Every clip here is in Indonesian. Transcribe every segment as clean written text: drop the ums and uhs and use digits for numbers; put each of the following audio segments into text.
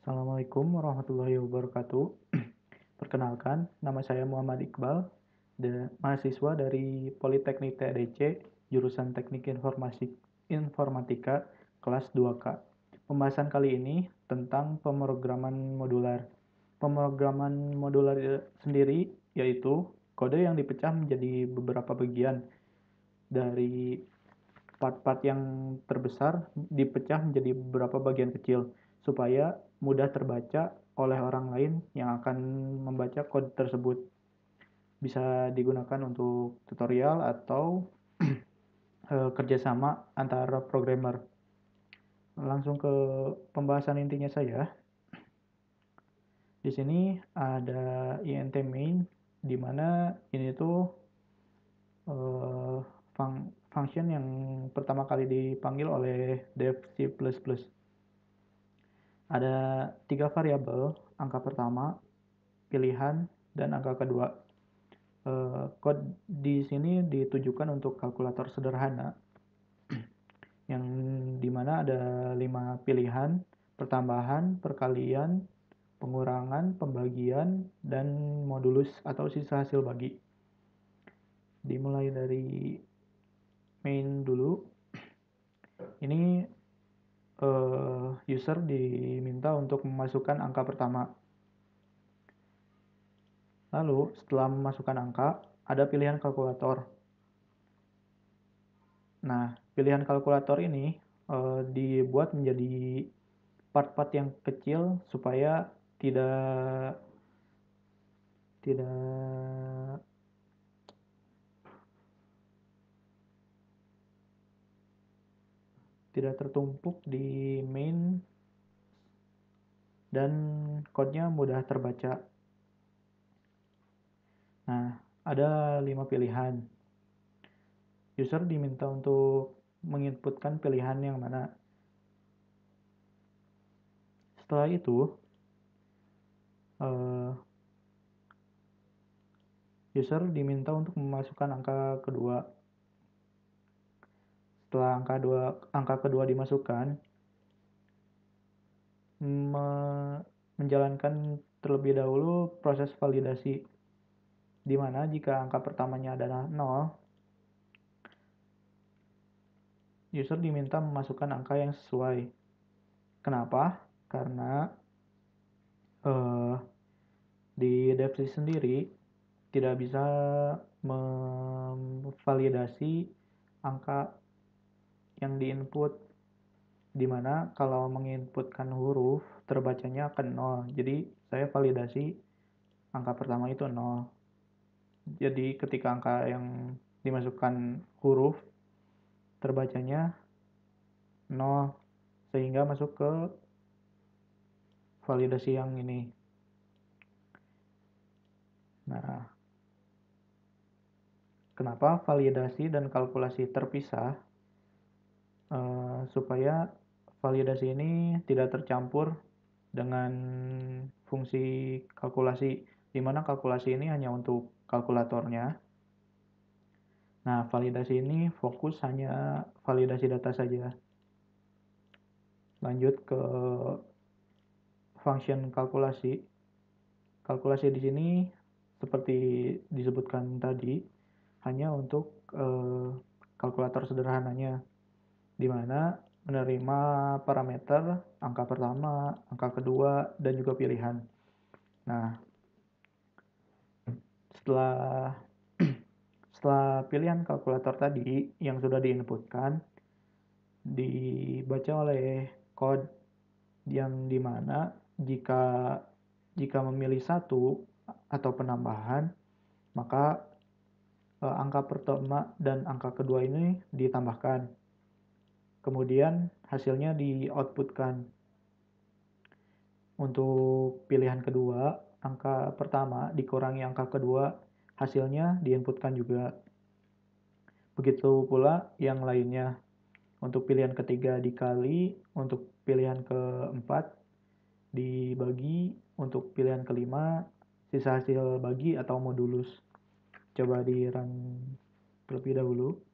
Assalamualaikum warahmatullahi wabarakatuh. Perkenalkan, nama saya Muhammad Iqbal, mahasiswa dari Politeknik TADC, jurusan Teknik Informatika, kelas 2K. Pembahasan kali ini tentang pemrograman modular. Pemrograman modular sendiri yaitu kode yang dipecah menjadi beberapa bagian dari part-part yang terbesar dipecah menjadi beberapa bagian kecil supaya mudah terbaca oleh orang lain yang akan membaca kode tersebut. Bisa digunakan untuk tutorial atau kerjasama antara programmer. Langsung ke pembahasan intinya saya. Di sini ada int main, di mana ini tuh function yang pertama kali dipanggil oleh dev C++. Ada 3 variabel, angka pertama, pilihan, dan angka kedua. Kode di sini ditujukan untuk kalkulator sederhana, yang dimana ada 5 pilihan, pertambahan, perkalian, pengurangan, pembagian, dan modulus atau sisa hasil bagi. Dimulai dari main dulu. Ini user diminta untuk memasukkan angka pertama. Lalu setelah memasukkan angka, ada pilihan kalkulator. Nah, pilihan kalkulator ini dibuat menjadi part-part yang kecil supaya tidak tidak tidak tertumpuk di main dan kodenya mudah terbaca. Nah, ada 5 pilihan. User diminta untuk menginputkan pilihan yang mana. Setelah itu, user diminta untuk memasukkan angka kedua. Setelah angka kedua dimasukkan, menjalankan terlebih dahulu proses validasi, di mana jika angka pertamanya adalah 0, user diminta memasukkan angka yang sesuai. Kenapa? Karena di devc sendiri tidak bisa memvalidasi angka yang diinput, dimana kalau menginputkan huruf terbacanya akan 0. Jadi saya validasi angka pertama itu 0. Jadi ketika angka yang dimasukkan huruf terbacanya 0, sehingga masuk ke validasi yang ini. Nah, kenapa validasi dan kalkulasi terpisah? Supaya validasi ini tidak tercampur dengan fungsi kalkulasi, di mana kalkulasi ini hanya untuk kalkulatornya. Nah, validasi ini fokus hanya validasi data saja. Lanjut ke function kalkulasi. Kalkulasi di sini seperti disebutkan tadi hanya untuk kalkulator sederhananya, di mana menerima parameter angka pertama, angka kedua, dan juga pilihan. Nah, setelah pilihan kalkulator tadi yang sudah diinputkan, dibaca oleh code yang dimana jika memilih satu atau penambahan, maka angka pertama dan angka kedua ini ditambahkan. Kemudian hasilnya di-outputkan. Untuk pilihan kedua, angka pertama dikurangi angka kedua, hasilnya diinputkan juga. Begitu pula yang lainnya. Untuk pilihan ketiga dikali, untuk pilihan keempat dibagi, untuk pilihan kelima sisa hasil bagi atau modulus. Coba di run terlebih dahulu.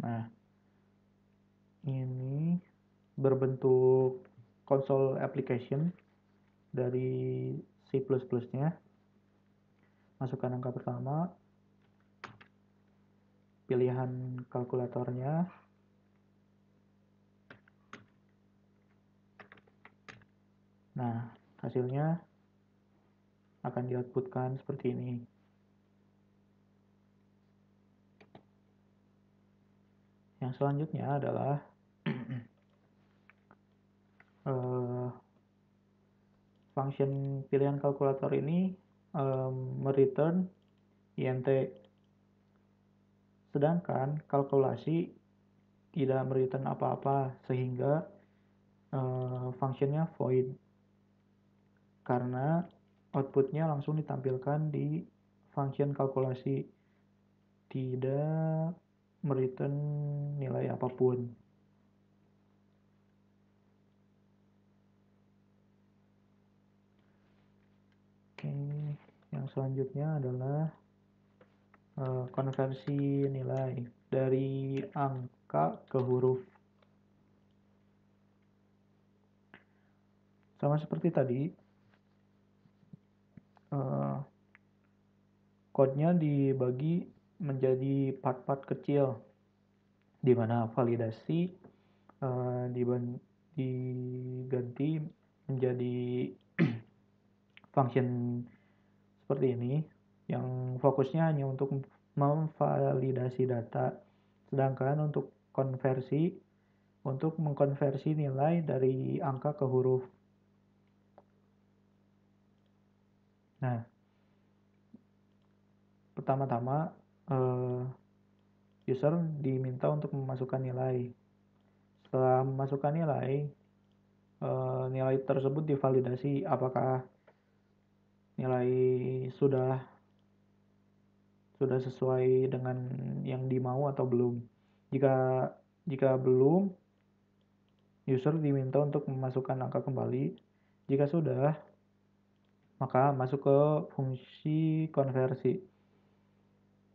Nah, ini berbentuk console application dari C++-nya. Masukkan angka pertama, pilihan kalkulatornya. Nah, hasilnya akan di-outputkan seperti ini. Yang selanjutnya adalah function pilihan kalkulator ini mereturn int, sedangkan kalkulasi tidak mereturn apa-apa, sehingga functionnya void karena outputnya langsung ditampilkan di function kalkulasi, tidak mereturn nilai apapun. Oke, yang selanjutnya adalah konversi nilai dari angka ke huruf. Sama seperti tadi, kodenya dibagi menjadi part-part kecil, di mana validasi diganti menjadi function seperti ini, yang fokusnya hanya untuk memvalidasi data, sedangkan untuk konversi, untuk mengkonversi nilai dari angka ke huruf. Nah, pertama-tama user diminta untuk memasukkan nilai. Setelah memasukkan nilai, nilai tersebut divalidasi apakah nilai sudah sesuai dengan yang dimau atau belum. Jika belum, user diminta untuk memasukkan angka kembali. Jika sudah, maka masuk ke fungsi konversi.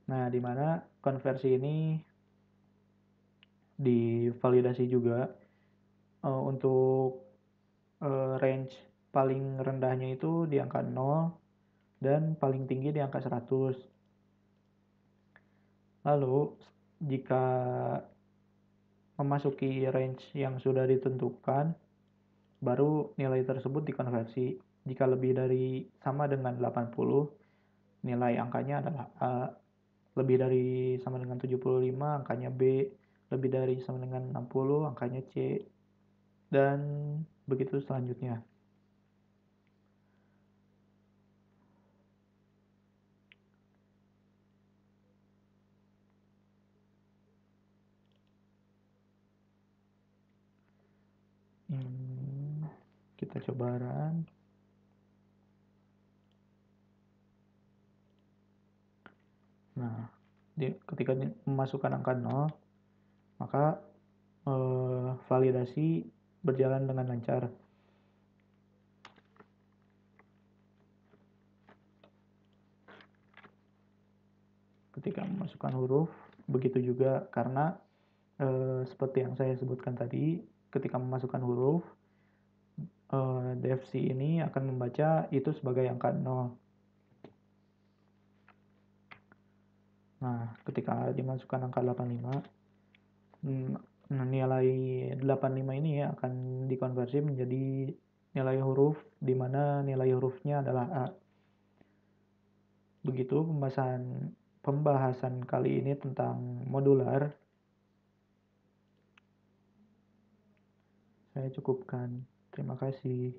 Nah, di mana konversi ini divalidasi juga untuk range paling rendahnya itu di angka 0 dan paling tinggi di angka 100. Lalu, jika memasuki range yang sudah ditentukan, baru nilai tersebut dikonversi. Jika lebih dari sama dengan 80, nilai angkanya adalah A. Lebih dari sama dengan 75, angkanya B. Lebih dari sama dengan 60, angkanya C. Dan begitu selanjutnya. Kita coba run. Nah, ketika memasukkan angka 0, maka validasi berjalan dengan lancar. Ketika memasukkan huruf, begitu juga, karena seperti yang saya sebutkan tadi, ketika memasukkan huruf, defc ini akan membaca itu sebagai angka 0. Nah, ketika dimasukkan angka 85, nilai 85 ini akan dikonversi menjadi nilai huruf, di mana nilai hurufnya adalah A. Begitu pembahasan kali ini tentang modular. Saya cukupkan. Terima kasih.